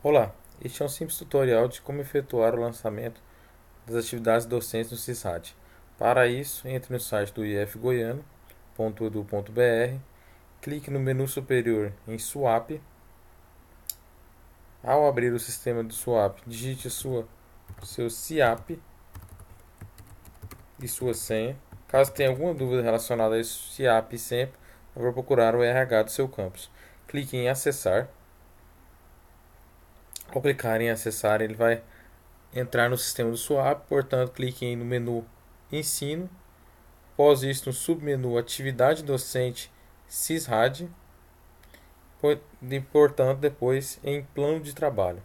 Olá, este é um simples tutorial de como efetuar o lançamento das atividades docentes no CISRAD. Para isso, entre no site do ifgoiano.edu.br, clique no menu superior em SWAP. Ao abrir o sistema do SWAP, digite seu CIAP e sua senha. Caso tenha alguma dúvida relacionada a esse CIAP e senha, eu vou procurar o RH do seu campus. Clique em acessar. Ao clicar em acessar, ele vai entrar no sistema do SWAP, portanto, clique no menu Ensino. Após isso, no submenu Atividade Docente CISRAD, e, portanto, depois em Plano de Trabalho.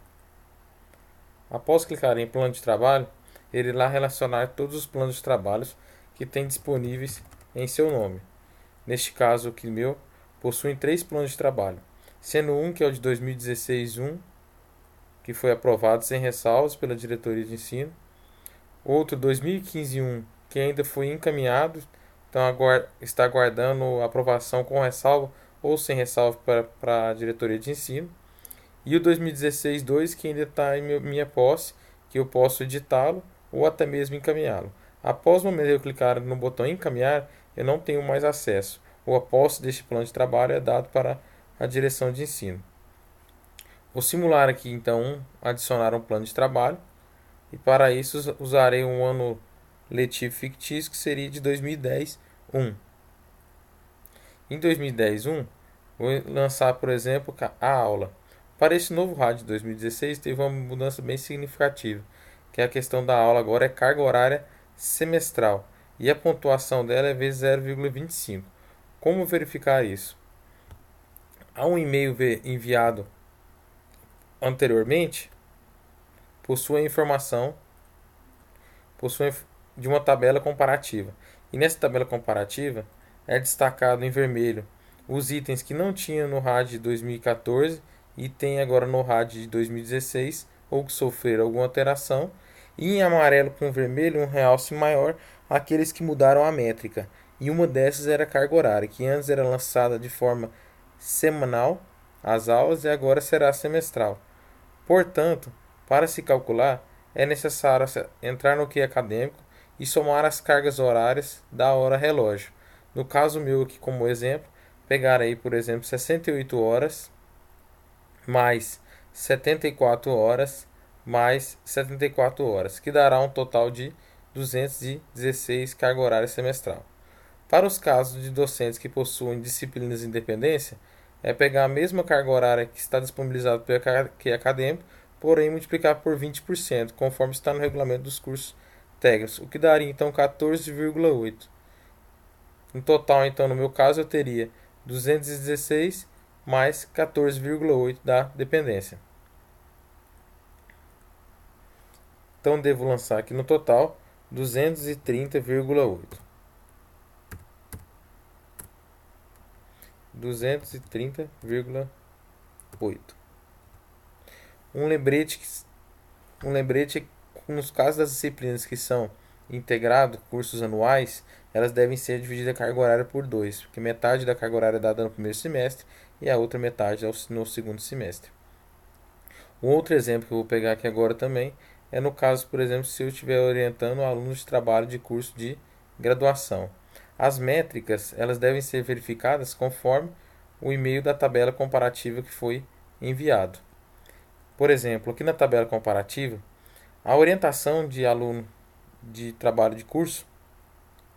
Após clicar em Plano de Trabalho, ele irá relacionar todos os planos de trabalho que tem disponíveis em seu nome. Neste caso aqui meu, possuem três planos de trabalho, sendo um que é o de 2016-1, que foi aprovado sem ressalvas pela diretoria de ensino, outro 2015-1, que ainda foi encaminhado, então está aguardando aprovação com ressalva ou sem ressalva para a diretoria de ensino, e o 2016-2, que ainda está em minha posse, que eu posso editá-lo ou até mesmo encaminhá-lo. Após o momento de eu clicar no botão encaminhar, eu não tenho mais acesso, ou a posse deste plano de trabalho é dado para a direção de ensino. Vou simular aqui então adicionar um plano de trabalho, e para isso usarei um ano letivo fictício que seria de 2010-1. Em 2010-1, vou lançar, por exemplo, a aula. Para este novo rádio de 2016, teve uma mudança bem significativa, que é a questão da aula agora é carga horária semestral, e a pontuação dela é vezes 0,25. Como verificar isso? Há um e-mail enviado anteriormente, possui a informação possui de uma tabela comparativa. E nessa tabela comparativa é destacado em vermelho os itens que não tinha no RAD de 2014 e tem agora no RAD de 2016 ou que sofreram alguma alteração, e em amarelo com vermelho um realce maior aqueles que mudaram a métrica. E uma dessas era a carga horária, que antes era lançada de forma semanal as aulas e agora será semestral. Portanto, para se calcular, é necessário entrar no QI acadêmico e somar as cargas horárias da hora relógio. No caso meu aqui como exemplo, pegar aí, por exemplo, 68 horas mais 74 horas mais 74 horas, que dará um total de 216 carga horária semestral. Para os casos de docentes que possuem disciplinas de independência, é pegar a mesma carga horária que está disponibilizada pelo QI acadêmico, porém multiplicar por 20%, conforme está no regulamento dos cursos técnicos, o que daria então 14,8. No total, então, no meu caso, eu teria 216 mais 14,8 da dependência. Então, devo lançar aqui no total 230,8. 230,8. Um lembrete nos casos das disciplinas que são integrado, cursos anuais, elas devem ser divididas a carga horária por 2, porque metade da carga horária é dada no primeiro semestre e a outra metade no segundo semestre. Um outro exemplo que eu vou pegar aqui agora também é no caso, por exemplo, se eu estiver orientando alunos de trabalho de curso de graduação. As métricas elas devem ser verificadas conforme o e-mail da tabela comparativa que foi enviado. Por exemplo, aqui na tabela comparativa, a orientação de aluno de trabalho de curso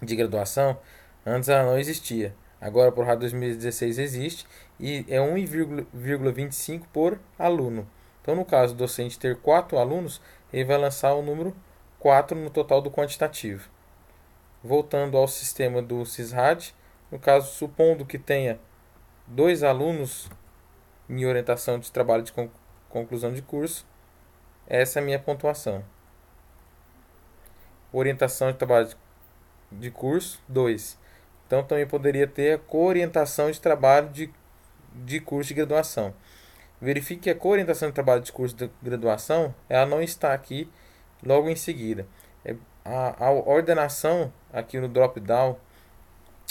de graduação, antes ela não existia. Agora, por RAD 2016 existe e é 1,25 por aluno. Então, no caso do docente ter 4 alunos, ele vai lançar o número 4 no total do quantitativo. Voltando ao sistema do CISRAD, no caso, supondo que tenha 2 alunos em orientação de trabalho de conclusão de curso, essa é a minha pontuação. Orientação de trabalho de curso, 2. Então também poderia ter a coorientação de trabalho de curso de graduação. Verifique que a coorientação de trabalho de curso de graduação ela não está aqui logo em seguida. A ordenação aqui no drop-down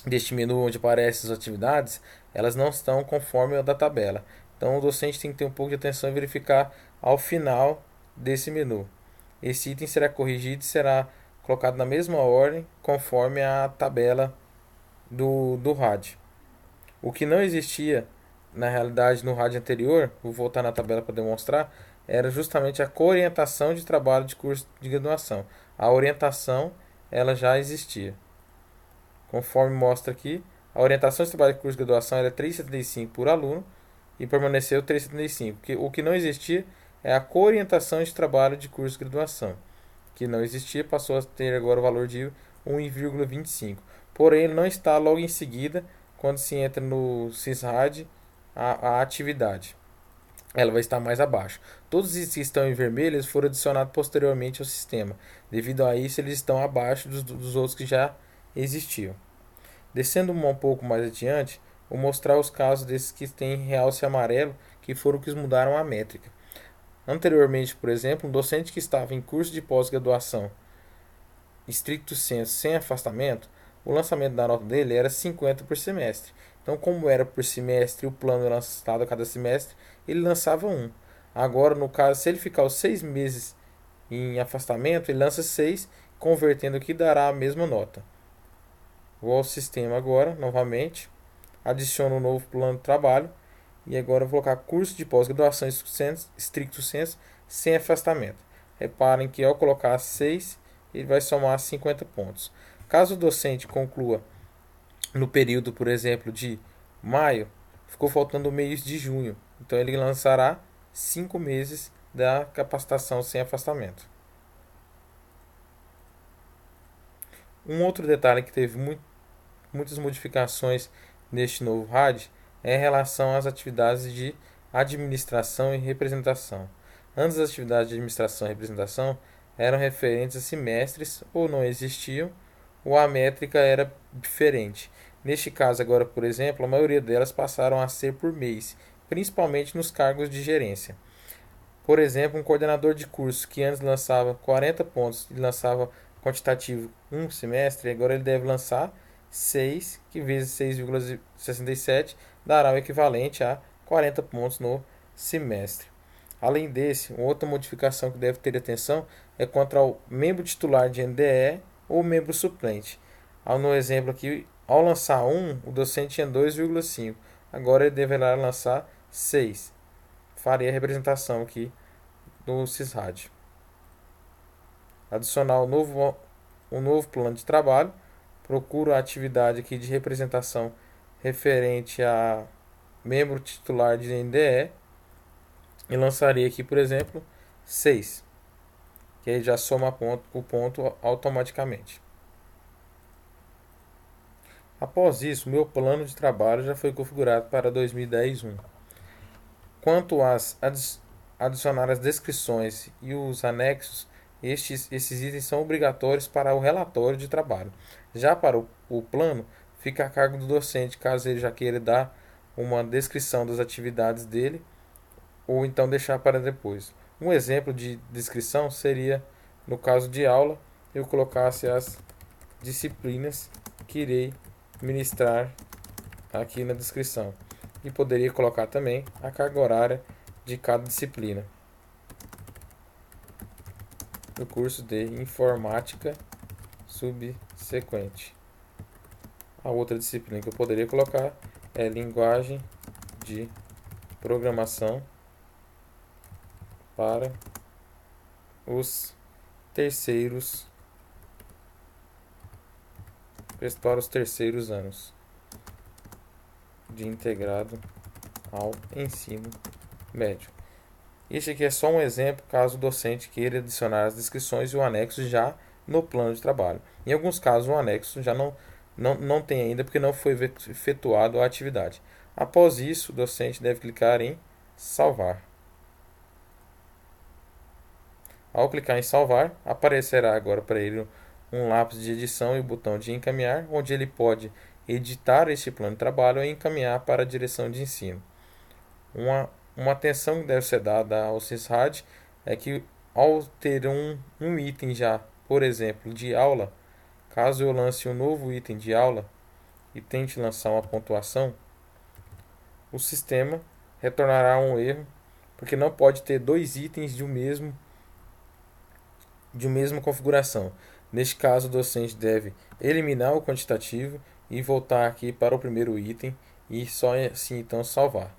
deste menu onde aparecem as atividades, elas não estão conforme a da tabela. Então o docente tem que ter um pouco de atenção e verificar ao final desse menu. Esse item será corrigido e será colocado na mesma ordem conforme a tabela do RAD. O que não existia na realidade no RAD anterior, vou voltar na tabela para demonstrar, era justamente a coorientação de trabalho de curso de graduação. A orientação ela já existia. Conforme mostra aqui, a orientação de trabalho de curso de graduação era 3,75 por aluno e permaneceu 3,75. O que não existia é a coorientação de trabalho de curso de graduação. Que não existia, passou a ter agora o valor de 1,25. Porém, ele não está logo em seguida, quando se entra no SISRAD, a atividade. Ela vai estar mais abaixo. Todos os que estão em vermelho eles foram adicionados posteriormente ao sistema. Devido a isso, eles estão abaixo dos outros que já existiam. Descendo um pouco mais adiante, vou mostrar os casos desses que têm realce amarelo, que foram os que mudaram a métrica. Anteriormente, por exemplo, um docente que estava em curso de pós-graduação estricto sensu sem afastamento, o lançamento da nota dele era 50 por semestre. Então, como era por semestre e o plano era lançado a cada semestre, ele lançava um. Agora, no caso, se ele ficar os 6 meses em afastamento, ele lança 6, convertendo aqui dará a mesma nota. Vou ao sistema agora, novamente, adiciono um novo plano de trabalho e agora vou colocar curso de pós-graduação estricto sensu sem afastamento. Reparem que ao colocar 6, ele vai somar 50 pontos. Caso o docente conclua no período, por exemplo, de maio, ficou faltando o mês de junho. Então ele lançará 5 meses da capacitação sem afastamento. Um outro detalhe que teve muitas modificações neste novo RAD é em relação às atividades de administração e representação. Antes, as atividades de administração e representação eram referentes a semestres ou não existiam, ou a métrica era diferente. Neste caso agora, por exemplo, a maioria delas passaram a ser por mês, principalmente nos cargos de gerência. Por exemplo, um coordenador de curso que antes lançava 40 pontos e lançava quantitativo um semestre, agora ele deve lançar 6, que vezes 6,67 dará o equivalente a 40 pontos no semestre. Além desse, outra modificação que deve ter atenção é quanto ao membro titular de NDE ou membro suplente. No exemplo aqui, ao lançar 1, o docente tinha 2,5. Agora ele deverá lançar 6. Farei a representação aqui no SISRAD. Adicionar um novo plano de trabalho. Procuro a atividade aqui de representação referente a membro titular de NDE e lançarei aqui, por exemplo, 6, que aí já soma o ponto automaticamente. Após isso, meu plano de trabalho já foi configurado para 2010-1. Quanto às adicionar as descrições e os anexos, esses itens são obrigatórios para o relatório de trabalho. Já para o plano, fica a cargo do docente, caso ele já queira dar uma descrição das atividades dele, ou então deixar para depois. Um exemplo de descrição seria, no caso de aula, eu colocasse as disciplinas que irei ministrar aqui na descrição. E poderia colocar também a carga horária de cada disciplina. No curso de informática subsequente. A outra disciplina que eu poderia colocar é linguagem de programação para os terceiros anos de integrado ao ensino médio. Este aqui é só um exemplo caso o docente queira adicionar as descrições e o anexo já no plano de trabalho. Em alguns casos o anexo já não tem ainda porque não foi efetuado a atividade. Após isso, o docente deve clicar em salvar. Ao clicar em salvar, aparecerá agora para ele um lápis de edição e o botão de encaminhar, onde ele pode editar este plano de trabalho e encaminhar para a direção de ensino. Uma atenção que deve ser dada ao SISRAD é que ao ter um item já, por exemplo, de aula, caso eu lance um novo item de aula e tente lançar uma pontuação, o sistema retornará um erro, porque não pode ter dois itens de uma mesma configuração. Neste caso, o docente deve eliminar o quantitativo e voltar aqui para o primeiro item e só assim então salvar.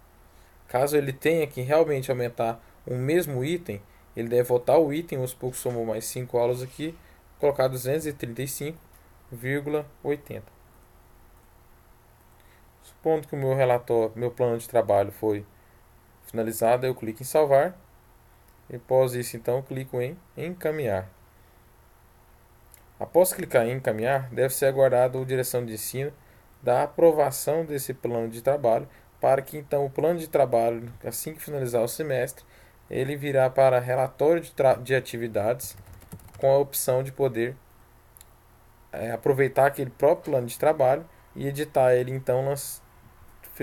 Caso ele tenha que realmente aumentar um mesmo item, ele deve voltar o item, vamos supor que somou mais 5 aulas aqui, colocar 235,80. Supondo que o meu relatório, meu plano de trabalho foi finalizado, eu clico em salvar. E após isso, então, eu clico em encaminhar. Após clicar em encaminhar, deve ser aguardado a direção de ensino da aprovação desse plano de trabalho, para que então o plano de trabalho, assim que finalizar o semestre, ele virá para relatório de atividades, com a opção de poder aproveitar aquele próprio plano de trabalho e editar ele então,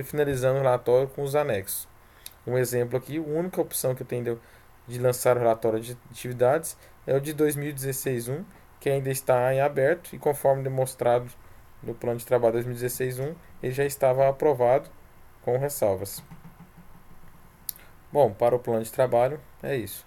finalizando o relatório com os anexos. Um exemplo aqui, a única opção que eu tenho de lançar o relatório de atividades é o de 2016-1, que ainda está em aberto e conforme demonstrado no plano de trabalho 2016-1, ele já estava aprovado com ressalvas. Bom, para o plano de trabalho é isso.